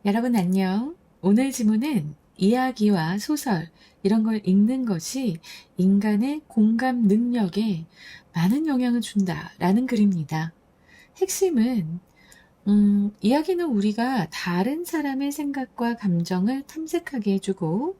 여러분 안녕. 오늘 지문은 이야기와 소설 이런 걸 읽는 것이 인간의 공감 능력에 많은 영향을 준다라는 글입니다. 핵심은 이야기는 우리가 다른 사람의 생각과 감정을 탐색하게 해주고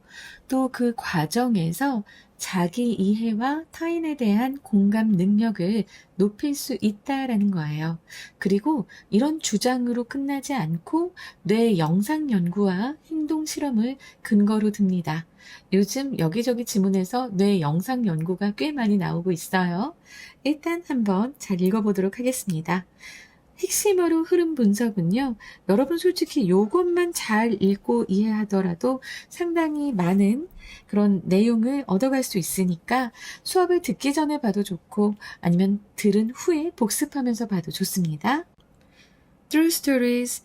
또 그 과정에서 자기 이해와 타인에 대한 공감 능력을 높일 수 있다라는 거예요. 그리고 이런 주장으로 끝나지 않고 뇌 영상 연구와 행동 실험을 근거로 듭니다. 요즘 여기저기 지문에서 뇌 영상 연구가 꽤 많이 나오고 있어요. 일단 한번 잘 읽어보도록 하겠습니다. 핵심어로 흐름 분석은요, 여러분 솔직히 요것만 잘 읽고 이해하더라도 상당히 많은 그런 내용을 얻어갈 수 있으니까 수업을 듣기 전에 봐도 좋고 아니면 들은 후에 복습하면서 봐도 좋습니다. Through stories,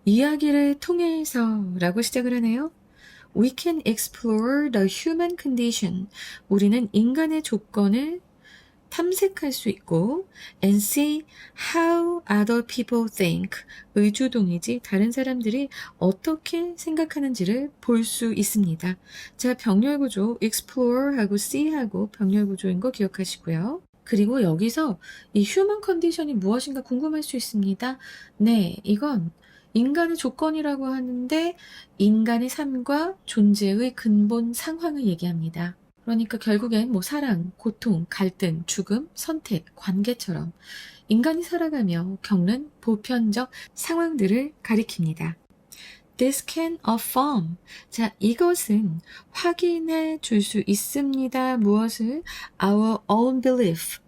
이야기를 통해서 라고 시작을 하네요. We can explore the human condition. 우리는 인간의 조건을 탐색할 수 있고 and see how other people think. 의주동이지 다른 사람들이 어떻게 생각하는지를 볼 수 있습니다. 자, 병렬구조 explore하고 see하고 병렬구조인 거 기억하시고요. 그리고 여기서 이 human condition이 무엇인가 궁금할 수 있습니다. 네, 이건 인간의 조건이라고 하는데 인간의 삶과 존재의 근본 상황을 얘기합니다. 그러니까 결국엔 뭐 사랑, 고통, 갈등, 죽음, 선택, 관계처럼 인간이 살아가며 겪는 보편적 상황들을 가리킵니다. This can affirm. 자, 이것은 확인해 줄 수 있습니다. 무엇을? Our own belief.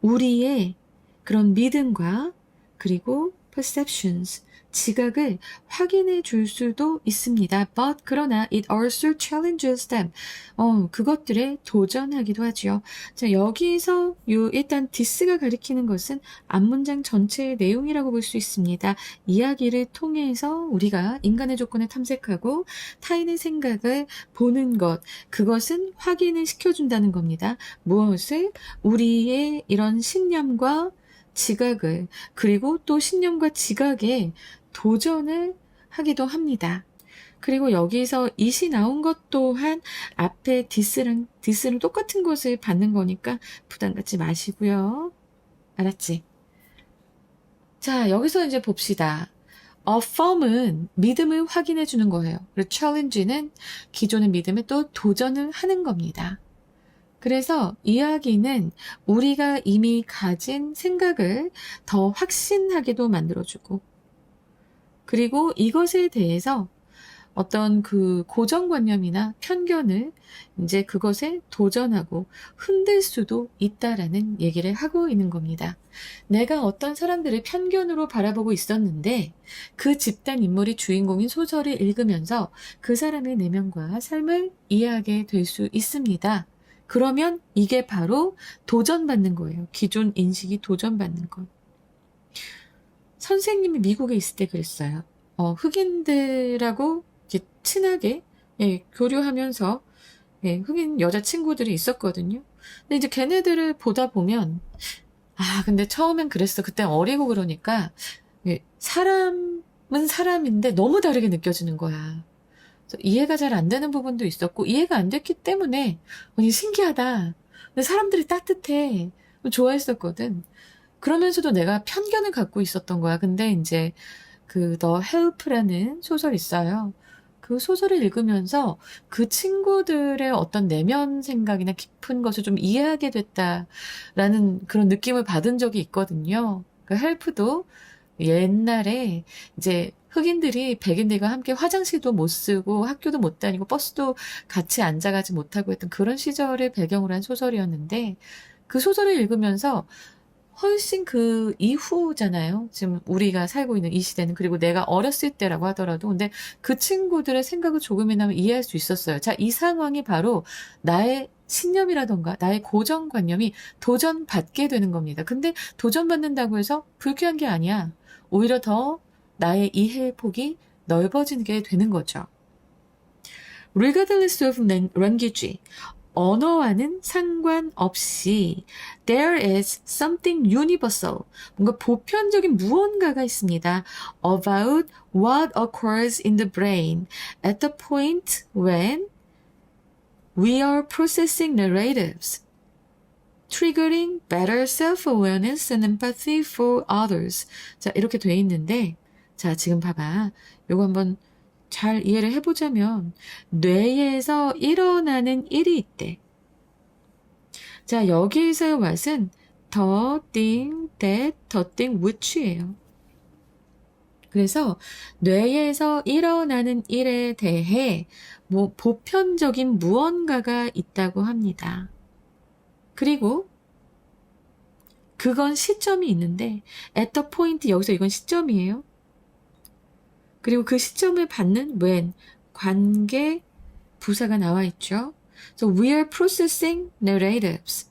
우리의 그런 믿음과 그리고 perceptions. 지각을 확인해 줄 수도 있습니다. But 그러나 it also challenges them. 그것들에 도전하기도 하죠. 자, 여기서 일단 this가 가리키는 것은 앞문장 전체의 내용이라고 볼 수 있습니다. 이야기를 통해서 우리가 인간의 조건을 탐색하고 타인의 생각을 보는 것, 그것은 확인을 시켜준다는 겁니다. 무엇을? 우리의 이런 신념과 지각을, 그리고 또 신념과 지각에 도전을 하기도 합니다. 그리고 여기서 it이 나온 것 또한 앞에 this랑 똑같은 것을 받는 거니까 부담 갖지 마시고요. 알았지? 자, 여기서 이제 봅시다. affirm은 믿음을 확인해 주는 거예요. 그리고 challenge는 기존의 믿음에 또 도전을 하는 겁니다. 그래서 이야기는 우리가 이미 가진 생각을 더 확신하게도 만들어주고, 그리고 이것에 대해서 어떤 그 고정관념이나 편견을 이제 그것에 도전하고 흔들 수도 있다라는 얘기를 하고 있는 겁니다. 내가 어떤 사람들을 편견으로 바라보고 있었는데 그 집단 인물이 주인공인 소설을 읽으면서 그 사람의 내면과 삶을 이해하게 될 수 있습니다. 그러면 이게 바로 도전받는 거예요. 기존 인식이 도전받는 것. 선생님이 미국에 있을 때 그랬어요. 흑인들하고 이렇게 친하게 교류하면서 흑인 여자친구들이 있었거든요. 근데 이제 걔네들을 보다 보면 근데 처음엔 그랬어. 그때 어리고 그러니까 사람은 사람인데 너무 다르게 느껴지는 거야. 이해가 잘 안 되는 부분도 있었고 이해가 안 됐기 때문에 신기하다. 근데 사람들이 따뜻해. 좋아했었거든. 그러면서도 내가 편견을 갖고 있었던 거야. 근데 이제 그 The Help라는 소설 있어요. 그 소설을 읽으면서 그 친구들의 어떤 내면 생각이나 깊은 것을 좀 이해하게 됐다라는 그런 느낌을 받은 적이 있거든요. 그 헬프도 옛날에 이제 흑인들이 백인들과 함께 화장실도 못 쓰고 학교도 못 다니고 버스도 같이 앉아가지 못하고 했던 그런 시절을 배경으로 한 소설이었는데 그 소설을 읽으면서 훨씬 그 이후잖아요. 지금 우리가 살고 있는 이 시대는. 그리고 내가 어렸을 때라고 하더라도 근데 그 친구들의 생각을 조금이나마 이해할 수 있었어요. 자, 이 상황이 바로 나의 신념이라던가 나의 고정관념이 도전받게 되는 겁니다. 근데 도전받는다고 해서 불쾌한 게 아니야. 오히려 더 나의 이해의 폭이 넓어지게 되는 거죠. Regardless of language, 언어와는 상관없이 there is something universal, 뭔가 보편적인 무언가가 있습니다. about what occurs in the brain at the point when we are processing narratives, triggering better self-awareness and empathy for others. 자, 이렇게 돼 있는데, 자, 지금 봐봐. 요거 한번 잘 이해를 해보자면, 뇌에서 일어나는 일이 있대. 자, 여기에서의 what은 the thing, that, the thing, which예요. 그래서 뇌에서 일어나는 일에 대해 뭐 보편적인 무언가가 있다고 합니다. 그리고 그건 시점이 있는데 at the point, 여기서 이건 시점이에요. 그리고 그 시점을 받는 when, 관계 부사가 나와 있죠. So we are processing narratives.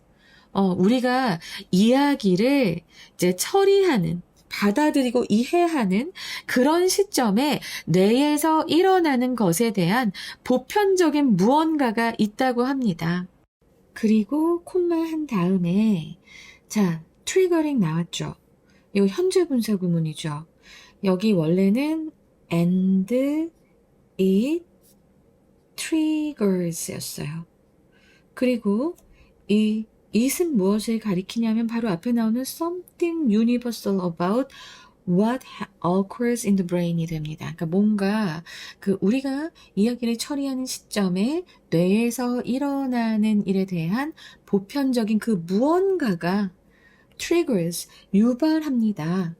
우리가 이야기를 이제 처리하는, 받아들이고 이해하는 그런 시점에 뇌에서 일어나는 것에 대한 보편적인 무언가가 있다고 합니다. 그리고 콤마 한 다음에 자, 트리거링 나왔죠. 이거 현재 분사 구문이죠. 여기 원래는 and it triggers 였어요. 그리고 이 it은 무엇을 가리키냐면 바로 앞에 나오는 something universal about what occurs in the brain이 됩니다. 그러니까 뭔가 우리가 이야기를 처리하는 시점에 뇌에서 일어나는 일에 대한 보편적인 그 무언가가 triggers, 유발합니다.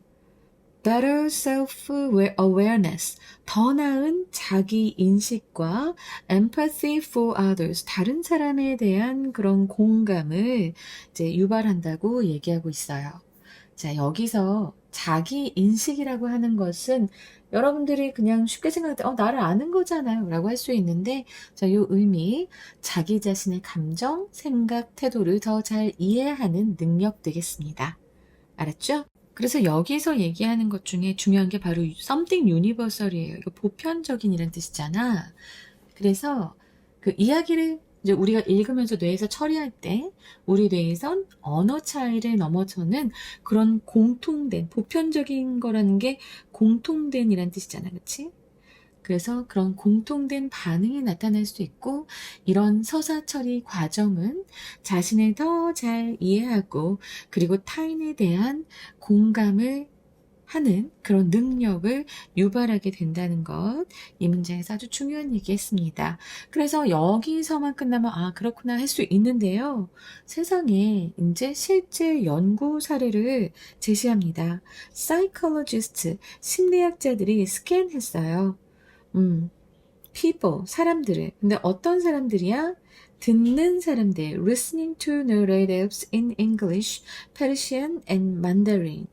better self-awareness, 더 나은 자기 인식과 empathy for others, 다른 사람에 대한 그런 공감을 이제 유발한다고 얘기하고 있어요. 자, 여기서 자기 인식이라고 하는 것은 여러분들이 그냥 쉽게 생각할 때 나를 아는 거잖아요 라고 할 수 있는데, 자, 요 의미, 자기 자신의 감정, 생각, 태도를 더 잘 이해하는 능력 되겠습니다. 알았죠? 그래서 여기서 얘기하는 것 중에 중요한 게 바로 something universal이에요. 이거 보편적인이란 뜻이잖아. 그래서 그 이야기를 이제 우리가 읽으면서 뇌에서 처리할 때 우리 뇌에선 언어 차이를 넘어서는 그런 공통된, 보편적인 거라는 게 공통된이란 뜻이잖아. 그치? 그래서 그런 공통된 반응이 나타날 수 있고, 이런 서사 처리 과정은 자신을 더 잘 이해하고 그리고 타인에 대한 공감을 하는 그런 능력을 유발하게 된다는 것, 이 문제에서 아주 중요한 얘기했습니다. 그래서 여기서만 끝나면 그렇구나 할 수 있는데요. 세상에 이제 실제 연구 사례를 제시합니다. 사이콜로지스트, 심리학자들이 스캔했어요. people, 사람들을. 근데 어떤 사람들이야? 듣는 사람들. listening to narratives in English, Persian and Mandarin.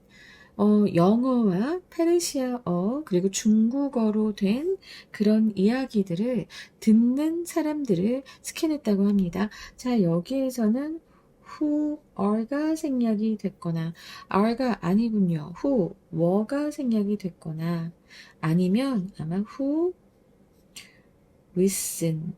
영어와 페르시아어 그리고 중국어로 된 그런 이야기들을 듣는 사람들을 스캔했다고 합니다. 자, 여기에서는 who, are가 생략이 됐거나 are가 아니군요. who, were가 생략이 됐거나 아니면 아마 who listen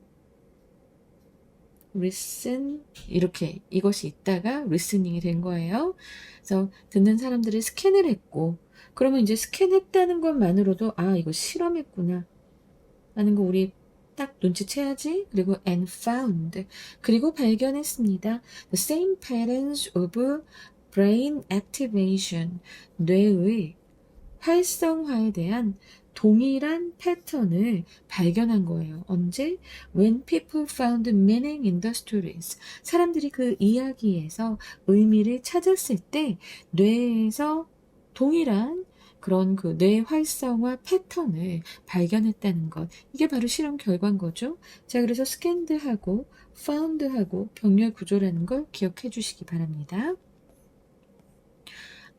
이렇게 이것이 있다가 listening이 된 거예요. 그래서 듣는 사람들을 스캔을 했고, 그러면 이제 스캔했다는 것만으로도 이거 실험했구나 라는 거 우리 딱 눈치채야지. 그리고 and found, 그리고 발견했습니다. The same patterns of brain activation, 뇌의 활성화에 대한 동일한 패턴을 발견한 거예요. 언제? When people found meaning in the stories. 사람들이 그 이야기에서 의미를 찾았을 때 뇌에서 동일한 그런 뇌 활성화 패턴을 발견했다는 것. 이게 바로 실험 결과인 거죠. 자, 그래서 scanned하고 found하고 병렬 구조라는 걸 기억해 주시기 바랍니다.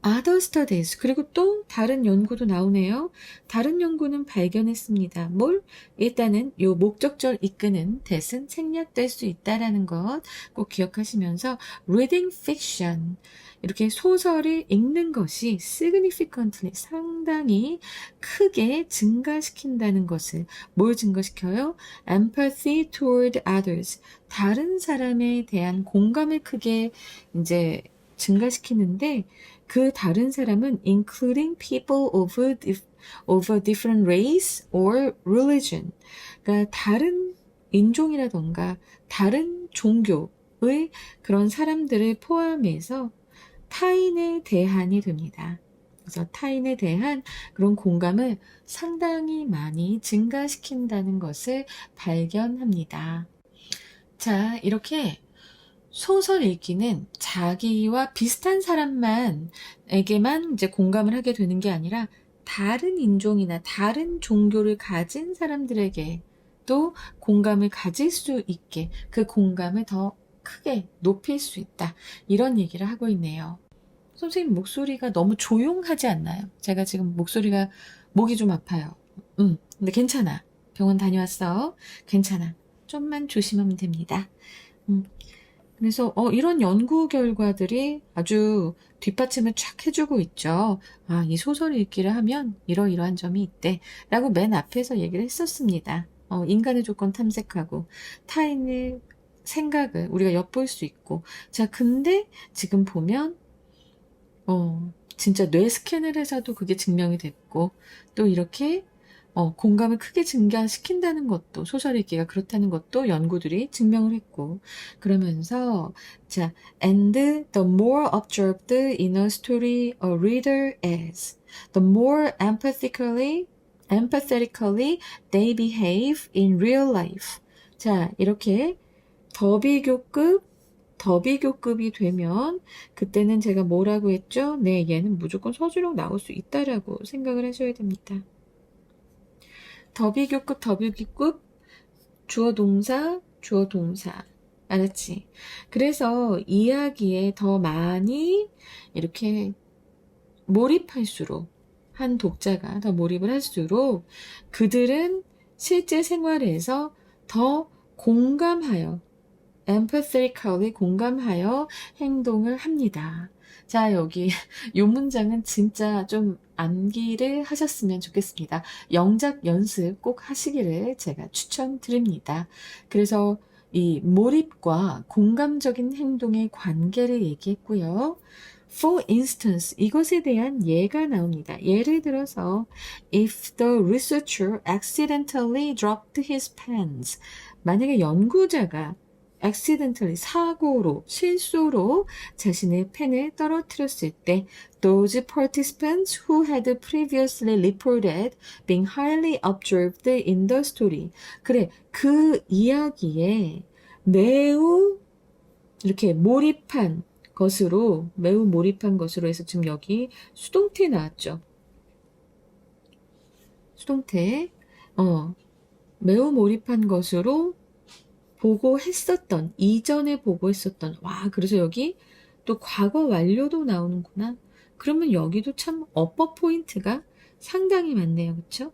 other studies. 그리고 또 다른 연구도 나오네요. 다른 연구는 발견했습니다. 뭘? 일단은 요 목적절 이끄는 that은 생략될 수 있다라는 것 꼭 기억하시면서 reading fiction. 이렇게 소설을 읽는 것이 significantly 상당히 크게 증가시킨다는 것을 뭘 증가시켜요? empathy toward others. 다른 사람에 대한 공감을 크게 이제 증가시키는데 그 다른 사람은 including people of a different race or religion. 그러니까 다른 인종이라던가 다른 종교의 그런 사람들을 포함해서 타인에 대한이 됩니다. 그래서 타인에 대한 그런 공감을 상당히 많이 증가시킨다는 것을 발견합니다. 자, 이렇게 소설 읽기는 자기와 비슷한 사람에게만 이제 공감을 하게 되는 게 아니라 다른 인종이나 다른 종교를 가진 사람들에게 또 공감을 가질 수 있게 그 공감을 더 크게 높일 수 있다. 이런 얘기를 하고 있네요. 선생님 목소리가 너무 조용하지 않나요? 제가 지금 목이 좀 아파요. 근데 괜찮아. 병원 다녀왔어. 괜찮아. 좀만 조심하면 됩니다. 그래서 이런 연구 결과들이 아주 뒷받침을 쫙 해주고 있죠. 아, 이 소설 읽기를 하면 이러이러한 점이 있대 라고 맨 앞에서 얘기를 했었습니다. 인간의 조건 탐색하고 타인의 생각을 우리가 엿볼 수 있고 자 근데 지금 보면 진짜 뇌 스캔을 해서도 그게 증명이 됐고 또 이렇게 공감을 크게 증가시킨다는 것도 소설 읽기가 그렇다는 것도 연구들이 증명을 했고 그러면서 자 and the more observed in a story a reader is, the more empathetically they behave in real life. 자 이렇게 더비교급이 되면 그때는 제가 뭐라고 했죠? 네, 얘는 무조건 서술형 나올 수 있다라고 생각을 하셔야 됩니다. 더비교급 주어 동사 알았지? 그래서 이야기에 더 많이 이렇게 몰입할수록 한 독자가 더 몰입을 할수록 그들은 실제 생활에서 더 공감하여 empathetically 공감하여 행동을 합니다. 자, 여기 이 문장은 진짜 좀 암기를 하셨으면 좋겠습니다. 영작 연습 꼭 하시기를 제가 추천드립니다. 그래서 이 몰입과 공감적인 행동의 관계를 얘기했고요. For instance, 이것에 대한 예가 나옵니다. 예를 들어서 if the researcher accidentally dropped his pens, 만약에 연구자가 accidentally 실수로 자신의 펜을 떨어뜨렸을 때 those participants who had previously reported being highly observed in the story. 그래, 그 이야기에 매우 몰입한 것으로 해서 지금 여기 수동태 나왔죠. 수동태, 매우 몰입한 것으로 이전에 보고했었던, 그래서 여기 또 과거 완료도 나오는구나. 그러면 여기도 참 어법 포인트가 상당히 많네요. 그쵸?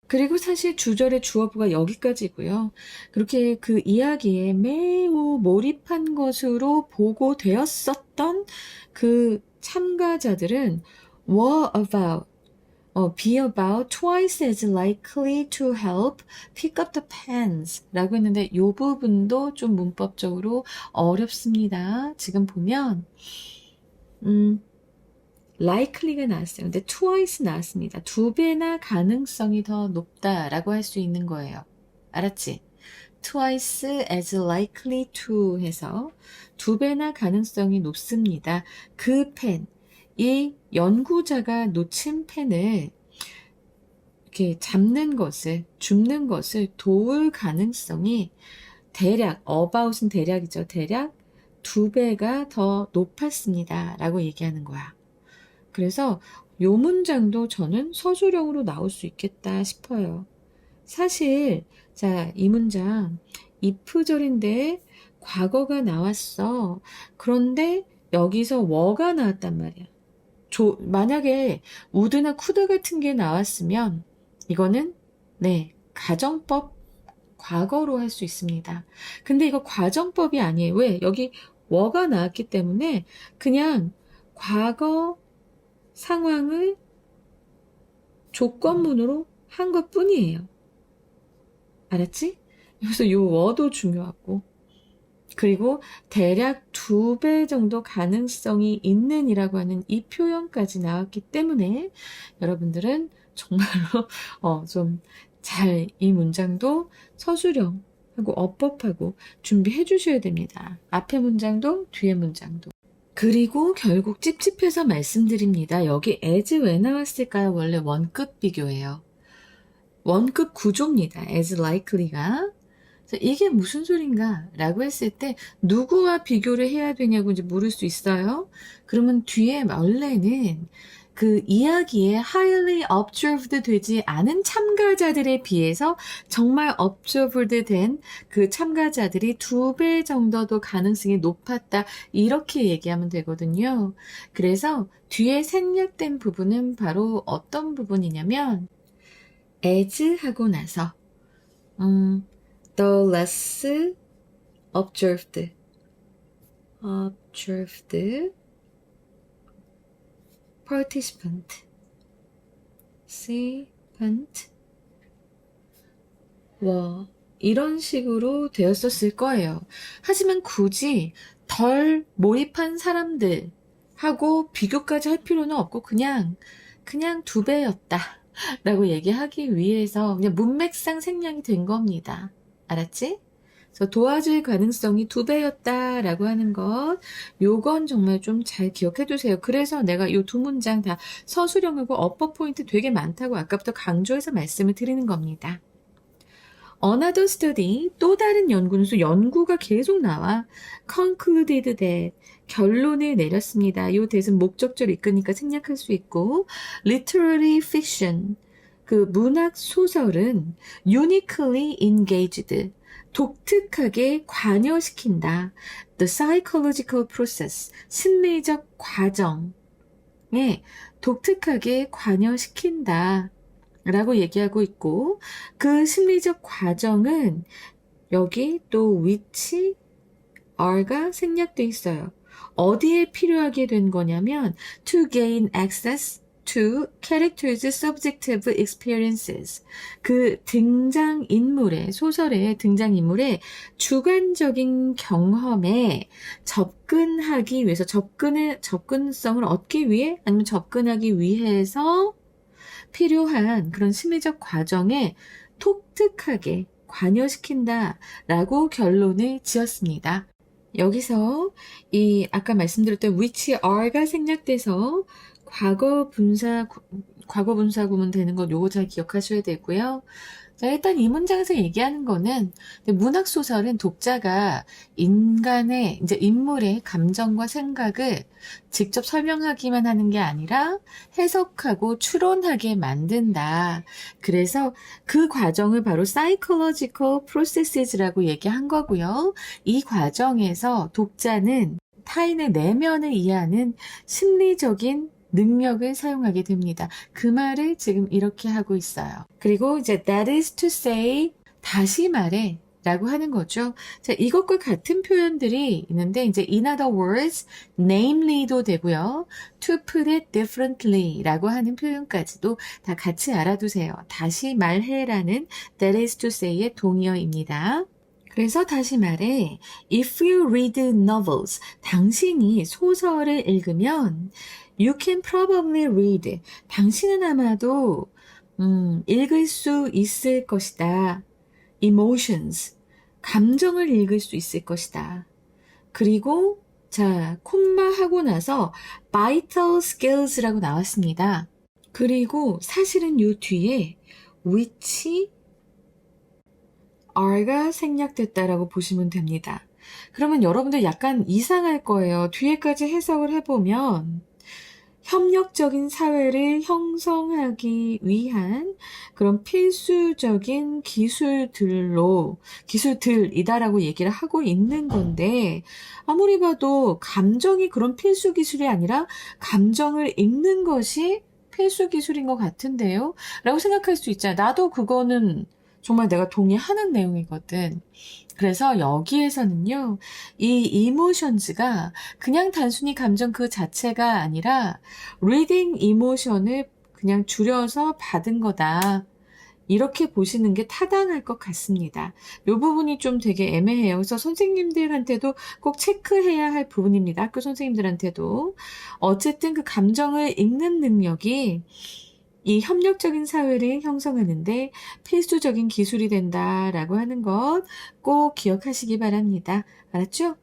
그리고 사실 주절의 주어부가 여기까지고요. 그렇게 그 이야기에 매우 몰입한 것으로 보고되었었던 그 참가자들은 be about twice as likely to help pick up the pens 라고 했는데 이 부분도 좀 문법적으로 어렵습니다. 지금 보면 likely가 나왔어요. 근데 twice 나왔습니다. 2배나 가능성이 더 높다라고 할 수 있는 거예요. 알았지? twice as likely to 해서 2배나 가능성이 높습니다. 그 펜, 이 연구자가 놓친 펜을 이렇게 줍는 것을 도울 가능성이 about은 대략이죠. 대략 2배가 더 높았습니다. 라고 얘기하는 거야. 그래서 요 문장도 저는 서술형으로 나올 수 있겠다 싶어요. 사실, 자, 이 문장, if절인데 과거가 나왔어. 그런데 여기서 were가 나왔단 말이야. 만약에 would나 could 같은 게 나왔으면 이거는 네, 가정법 과거로 할 수 있습니다. 근데 이거 과정법이 아니에요. 왜? 여기 were가 나왔기 때문에 그냥 과거 상황을 조건문으로 한 것뿐이에요. 알았지? 그래서 요 were도 중요하고, 그리고 대략 2배 정도 가능성이 있는 이라고 하는 이 표현까지 나왔기 때문에 여러분들은 정말로 좀 잘 이 문장도 서술형하고 어법하고 준비해 주셔야 됩니다. 앞에 문장도 뒤에 문장도. 그리고 결국 찝찝해서 말씀드립니다. 여기 as 왜 나왔을까요? 원래 원급 비교예요. 원급 구조입니다. as likely가. 이게 무슨 소린가? 라고 했을 때 누구와 비교를 해야 되냐고 이제 물을 수 있어요. 그러면 뒤에 원래는 그 이야기에 highly observed 되지 않은 참가자들에 비해서 정말 observed 된 그 참가자들이 2배 정도 더 가능성이 높았다. 이렇게 얘기하면 되거든요. 그래서 뒤에 생략된 부분은 바로 어떤 부분이냐면 as 하고 나서 the less observed participant were 이런 식으로 되었었을 거예요. 하지만 굳이 덜 몰입한 사람들하고 비교까지 할 필요는 없고 그냥 2배였다 라고 얘기하기 위해서 그냥 문맥상 생략이 된 겁니다. 알았지? 그래서 도와줄 가능성이 2배였다 라고 하는 것, 요건 정말 좀 잘 기억해 두세요. 그래서 내가 요 2문장 다 서술형이고 어법 포인트 되게 많다고 아까부터 강조해서 말씀을 드리는 겁니다. Another study, 또 다른 연구는 연구가 계속 나와. concluded that, 결론을 내렸습니다. 요 대신 목적절 이끄니까 생략할 수 있고, literary fiction, 그 문학 소설은 uniquely engaged, 독특하게 관여시킨다. The psychological process, 심리적 과정에 독특하게 관여시킨다. 라고 얘기하고 있고, 그 심리적 과정은 여기 또 which are가 생략돼 있어요. 어디에 필요하게 된 거냐면 to gain access to characters' subjective experiences. 그 등장인물의, 소설의 등장인물의 주관적인 경험에 접근하기 위해서, 접근성을 얻기 위해, 아니면 접근하기 위해서 필요한 그런 심리적 과정에 독특하게 관여시킨다라고 결론을 지었습니다. 여기서 이 아까 말씀드렸던 which are가 생략돼서 과거 분사 구문 되는 것 요거 잘 기억하셔야 되고요. 자, 일단 이 문장에서 얘기하는 거는 문학 소설은 독자가 인간의 이제 인물의 감정과 생각을 직접 설명하기만 하는 게 아니라 해석하고 추론하게 만든다. 그래서 그 과정을 바로 psychological processes라고 얘기한 거고요. 이 과정에서 독자는 타인의 내면을 이해하는 심리적인 능력을 사용하게 됩니다. 그 말을 지금 이렇게 하고 있어요. 그리고 이제 that is to say, 다시 말해 라고 하는 거죠. 자, 이것과 같은 표현들이 있는데 이제 in other words, namely도 되고요. to put it differently 라고 하는 표현까지도 다 같이 알아두세요. 다시 말해라는 that is to say의 동의어입니다. 그래서 다시 말해, if you read novels, 당신이 소설을 읽으면 you can probably read, 당신은 아마도 읽을 수 있을 것이다. emotions, 감정을 읽을 수 있을 것이다. 그리고 자, 콤마 하고 나서 vital skills라고 나왔습니다. 그리고 사실은 요 뒤에 which are가 생략됐다라고 보시면 됩니다. 그러면 여러분들 약간 이상할 거예요. 뒤에까지 해석을 해보면 협력적인 사회를 형성하기 위한 그런 필수적인 기술들이다라고 얘기를 하고 있는 건데, 아무리 봐도 감정이 그런 필수 기술이 아니라 감정을 읽는 것이 필수 기술인 것 같은데요? 라고 생각할 수 있잖아. 나도 그거는 정말 내가 동의하는 내용이거든. 그래서 여기에서는요, 이 이모션즈가 그냥 단순히 감정 그 자체가 아니라 reading emotion을 그냥 줄여서 받은 거다. 이렇게 보시는 게 타당할 것 같습니다. 이 부분이 좀 되게 애매해요. 그래서 선생님들한테도 꼭 체크해야 할 부분입니다. 학교 선생님들한테도. 어쨌든 그 감정을 읽는 능력이 이 협력적인 사회를 형성하는데 필수적인 기술이 된다라고 하는 것 꼭 기억하시기 바랍니다. 알았죠?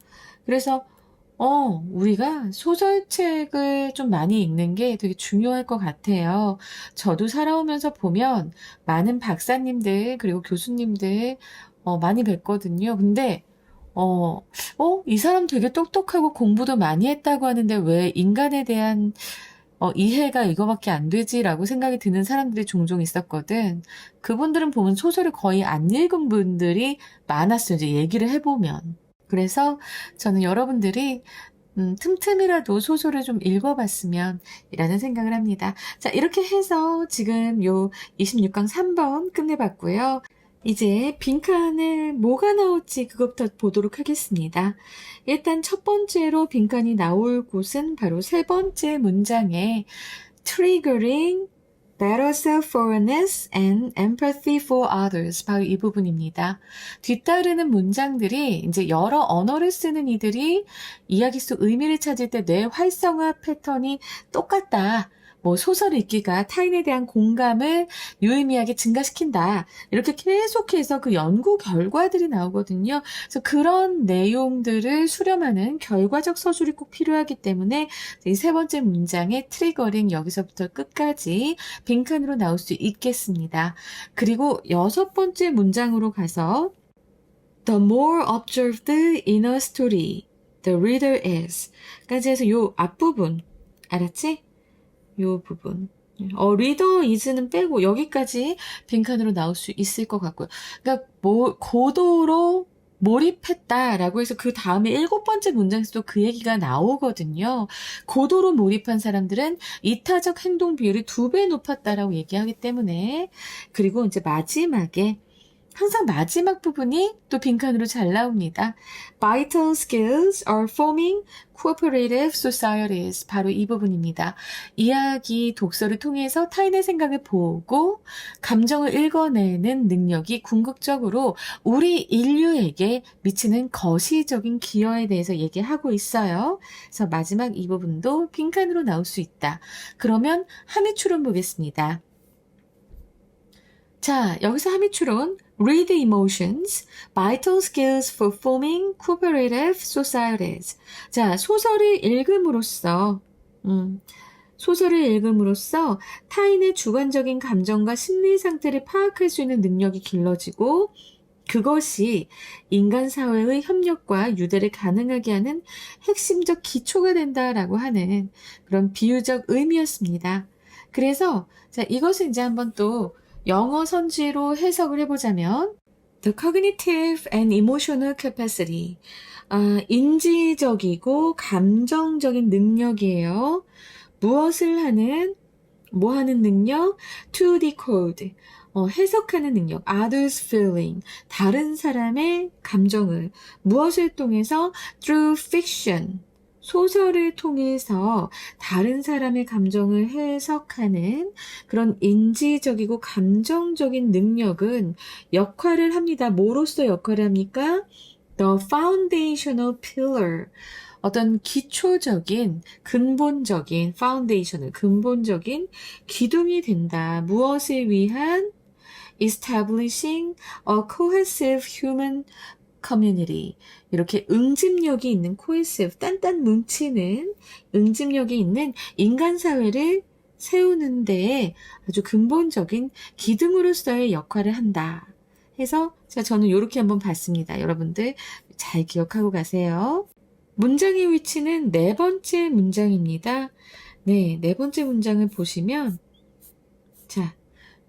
그래서 우리가 소설책을 좀 많이 읽는 게 되게 중요할 것 같아요. 저도 살아오면서 보면 많은 박사님들, 그리고 교수님들, 많이 뵀거든요. 근데, 이 사람 되게 똑똑하고 공부도 많이 했다고 하는데 왜 인간에 대한 이해가 이거밖에 안 되지라고 생각이 드는 사람들이 종종 있었거든. 그분들은 보면 소설을 거의 안 읽은 분들이 많았어요. 이제 얘기를 해보면. 그래서 저는 여러분들이 틈틈이라도 소설을 좀 읽어봤으면 이라는 생각을 합니다. 자, 이렇게 해서 지금 요 26강 3번 끝내봤고요. 이제 빈칸에 뭐가 나올지 그것부터 보도록 하겠습니다. 일단 첫 번째로 빈칸이 나올 곳은 바로 세 번째 문장에 triggering better self-awareness and empathy for others. 바로 이 부분입니다. 뒤따르는 문장들이 이제 여러 언어를 쓰는 이들이 이야기 속 의미를 찾을 때 뇌 활성화 패턴이 똑같다. 뭐 소설 읽기가 타인에 대한 공감을 유의미하게 증가시킨다. 이렇게 계속해서 그 연구 결과들이 나오거든요. 그래서 그런 내용들을 수렴하는 결과적 서술이 꼭 필요하기 때문에 이 세 번째 문장의 트리거링 여기서부터 끝까지 빈칸으로 나올 수 있겠습니다. 그리고 여섯 번째 문장으로 가서 The more observed in a story, the reader is 까지 해서 요 앞부분 알았지? 요 부분. 리더 is는 빼고 여기까지 빈칸으로 나올 수 있을 것 같고요. 그러니까 고도로 몰입했다라고 해서 그 다음에 일곱 번째 문장에서도 그 얘기가 나오거든요. 고도로 몰입한 사람들은 이타적 행동 비율이 2배 높았다라고 얘기하기 때문에 그리고 이제 마지막에 항상 마지막 부분이 또 빈칸으로 잘 나옵니다. Vital skills are forming cooperative societies. 바로 이 부분입니다. 이야기, 독서를 통해서 타인의 생각을 보고 감정을 읽어내는 능력이 궁극적으로 우리 인류에게 미치는 거시적인 기여에 대해서 얘기하고 있어요. 그래서 마지막 이 부분도 빈칸으로 나올 수 있다. 그러면 함의추론 보겠습니다. 자, 여기서 함의추론 Read emotions, vital skills for forming cooperative societies. 자, 소설을 읽음으로써 타인의 주관적인 감정과 심리 상태를 파악할 수 있는 능력이 길러지고 그것이 인간 사회의 협력과 유대를 가능하게 하는 핵심적 기초가 된다라고 하는 그런 비유적 의미였습니다. 그래서 자, 이것을 이제 한번 또 영어 선지로 해석을 해보자면 The cognitive and emotional capacity 인지적이고 감정적인 능력이에요. 무엇을 하는 뭐 하는 능력? To decode 해석하는 능력 others feeling 다른 사람의 감정을 무엇을 통해서? Through fiction 소설을 통해서 다른 사람의 감정을 해석하는 그런 인지적이고 감정적인 능력은 역할을 합니다. 뭐로서 역할을 합니까? The foundational pillar. 어떤 기초적인, 근본적인, foundational, 근본적인 기둥이 된다. 무엇을 위한? Establishing a cohesive human community. 이렇게 응집력이 있는 cohesive, 단단 뭉치는 응집력이 있는 인간 사회를 세우는 데에 아주 근본적인 기둥으로서의 역할을 한다. 해서 저는 이렇게 한번 봤습니다. 여러분들 잘 기억하고 가세요. 문장의 위치는 네 번째 문장입니다. 네, 네 번째 문장을 보시면, 자,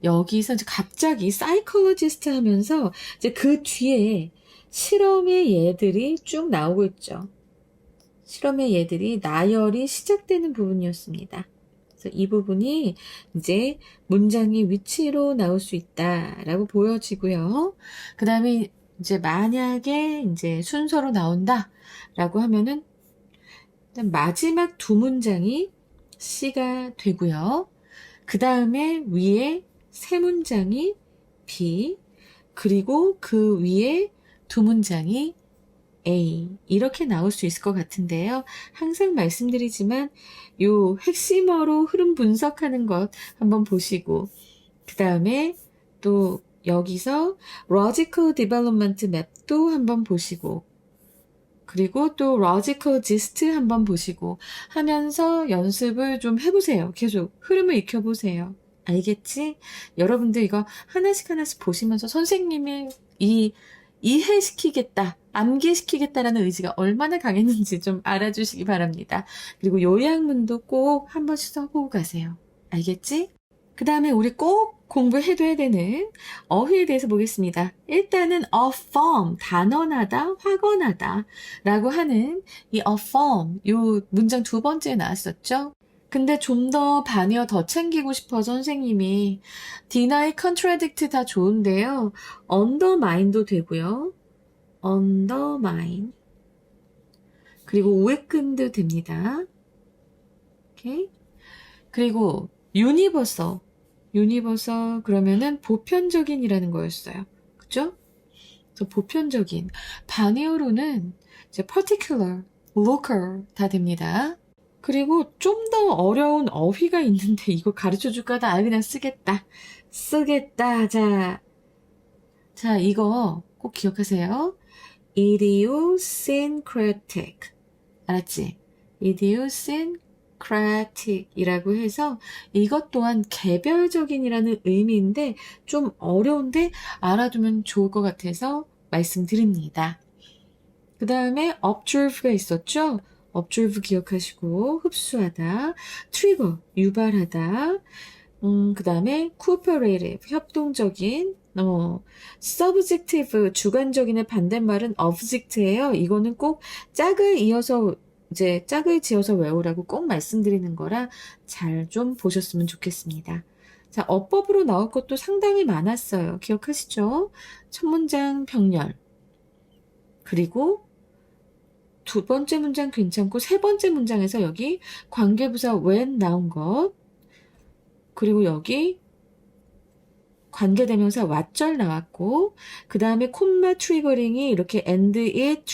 여기서 이제 갑자기 사이콜로지스트 하면서 이제 그 뒤에 실험의 예들이 쭉 나오고 있죠. 실험의 예들이 나열이 시작되는 부분이었습니다. 그래서 이 부분이 이제 문장의 위치로 나올 수 있다라고 보여지고요. 그 다음에 이제 만약에 이제 순서로 나온다라고 하면은 일단 마지막 두 문장이 C가 되고요. 그 다음에 위에 세 문장이 B, 그리고 그 위에 두 문장이 A, 이렇게 나올 수 있을 것 같은데요. 항상 말씀드리지만 요 핵심어로 흐름 분석하는 것 한번 보시고, 그 다음에 또 여기서 Logical Development Map도 한번 보시고, 그리고 또 Logical Gist 한번 보시고 하면서 연습을 좀 해보세요. 계속 흐름을 익혀보세요. 알겠지? 여러분들 이거 하나씩 하나씩 보시면서 선생님이 이해시키겠다, 암기시키겠다라는 의지가 얼마나 강했는지 좀 알아주시기 바랍니다. 그리고 요약문도 꼭 한 번씩 써보고 가세요. 알겠지? 그 다음에 우리 꼭 공부해둬야 되는 어휘에 대해서 보겠습니다. 일단은 affirm, 단언하다, 확언하다 라고 하는 이 affirm, 요 문장 두 번째에 나왔었죠? 근데 좀 더 반여 더 챙기고 싶어서 선생님이 deny, contradict 다 좋은데요. undermine도 되고요. undermine. 그리고 weaken도 됩니다. 오케이. 그리고 universal. 유니버설 그러면은 보편적인이라는 거였어요. 그죠? 그래서 보편적인. 반의어로는 이제 particular, local 다 됩니다. 그리고 좀 더 어려운 어휘가 있는데 이거 가르쳐 줄까? 나 그냥 쓰겠다. 자, 이거 꼭 기억하세요. idiosyncratic. 알았지? idiosyncratic이라고 해서 이것 또한 개별적인이라는 의미인데 좀 어려운데 알아두면 좋을 것 같아서 말씀드립니다. 그 다음에 observe가 있었죠? observe 기억하시고 흡수하다, trigger 유발하다, 그 다음에 cooperative 협동적인, subjective 주관적인의 반대말은 object예요. 이거는 꼭 짝을 지어서 외우라고 꼭 말씀드리는 거라 잘 좀 보셨으면 좋겠습니다. 자, 어법으로 나올 것도 상당히 많았어요. 기억하시죠? 첫 문장 병렬. 그리고 두 번째 문장 괜찮고 세 번째 문장에서 여기 관계부사 when 나온 것. 그리고 여기 관계대명사 왓절 나왔고, 그 다음에 콤마 트리거링이 이렇게 and it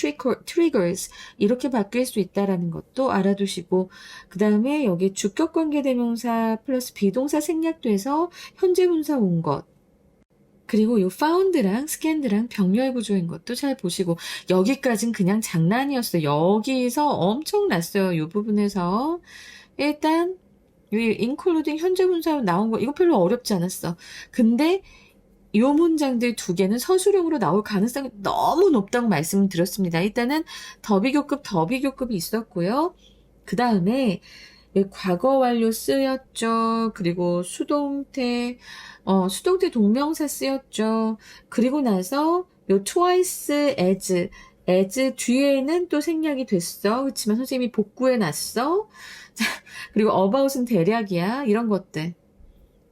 triggers 이렇게 바뀔 수 있다라는 것도 알아두시고, 그 다음에 여기 주격 관계대명사 플러스 비동사 생략돼서 현재 분사 온 것, 그리고 요 found랑 scanned랑 병렬 구조인 것도 잘 보시고, 여기까진 그냥 장난이었어요. 여기서 엄청났어요. 요 부분에서. 일단 including 현재 분사 나온 거 이거 별로 어렵지 않았어. 근데 이 문장들 두 개는 서술형으로 나올 가능성이 너무 높다고 말씀을 드렸습니다. 일단은 더비교급이 있었고요. 그 다음에 과거 완료 쓰였죠. 그리고 수동태 동명사 쓰였죠. 그리고 나서 요 twice as 뒤에는 또 생략이 됐어. 그렇지만 선생님이 복구해 놨어. 자, 그리고 about은 대략이야. 이런 것들.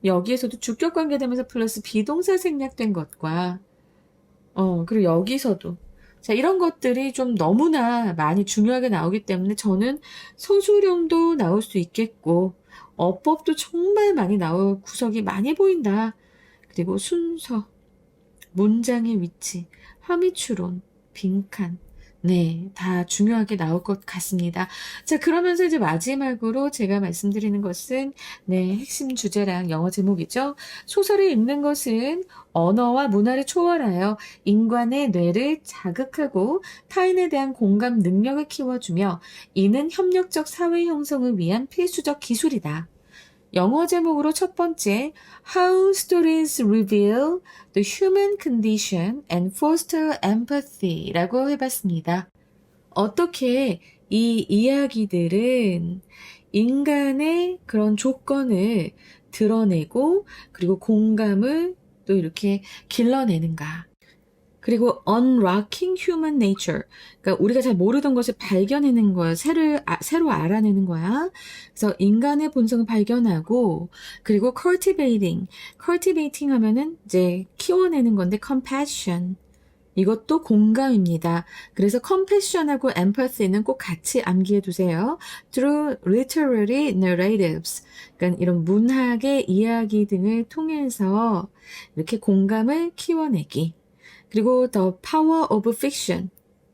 여기에서도 주격 관계되면서 플러스 비동사 생략된 것과, 그리고 여기서도. 자, 이런 것들이 좀 너무나 많이 중요하게 나오기 때문에 저는 서술형도 나올 수 있겠고, 어법도 정말 많이 나올 구석이 많이 보인다. 그리고 순서, 문장의 위치, 화미추론, 빈칸. 네, 다 중요하게 나올 것 같습니다. 자, 그러면서 이제 마지막으로 제가 말씀드리는 것은, 네, 핵심 주제랑 영어 제목이죠. 소설을 읽는 것은 언어와 문화를 초월하여 인간의 뇌를 자극하고 타인에 대한 공감 능력을 키워주며 이는 협력적 사회 형성을 위한 필수적 기술이다. 영어 제목으로 첫 번째, How Stories Reveal the Human Condition and Foster Empathy 라고 해봤습니다. 어떻게 이 이야기들은 인간의 그런 조건을 드러내고 그리고 공감을 또 이렇게 길러내는가. 그리고 unlocking human nature. 그러니까 우리가 잘 모르던 것을 발견해내는 거야. 새로 알아내는 거야. 그래서 인간의 본성을 발견하고, 그리고 cultivating 하면은 이제 키워내는 건데, compassion. 이것도 공감입니다. 그래서 compassion하고 empathy는 꼭 같이 암기해 두세요. Through literary narratives. 그러니까 이런 문학의 이야기 등을 통해서 이렇게 공감을 키워내기. 그리고 the power of fiction,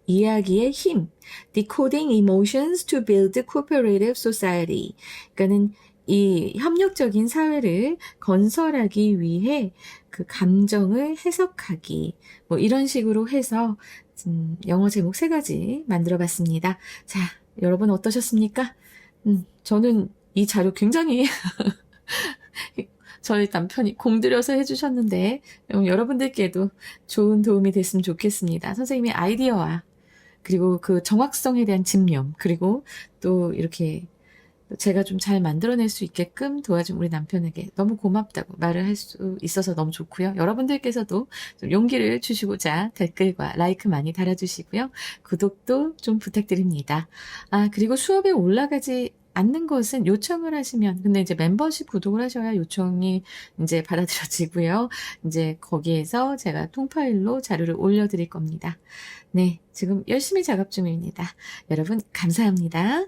이야기의 힘, decoding emotions to build cooperative society. 그러니까는 이 협력적인 사회를 건설하기 위해 그 감정을 해석하기. 뭐 이런 식으로 해서 영어 제목 3가지 만들어 봤습니다. 자, 여러분 어떠셨습니까? 저는 이 자료 굉장히 저희 남편이 공들여서 해주셨는데 여러분들께도 좋은 도움이 됐으면 좋겠습니다. 선생님의 아이디어와 그리고 그 정확성에 대한 집념 그리고 또 이렇게 제가 좀 잘 만들어낼 수 있게끔 도와준 우리 남편에게 너무 고맙다고 말을 할 수 있어서 너무 좋고요. 여러분들께서도 좀 용기를 주시고자 댓글과 라이크 많이 달아주시고요. 구독도 좀 부탁드립니다. 그리고 수업에 올라가지 않는 것은 요청을 하시면, 근데 이제 멤버십 구독을 하셔야 요청이 이제 받아들여지고요. 이제 거기에서 제가 통파일로 자료를 올려드릴 겁니다. 네, 지금 열심히 작업 중입니다. 여러분, 감사합니다.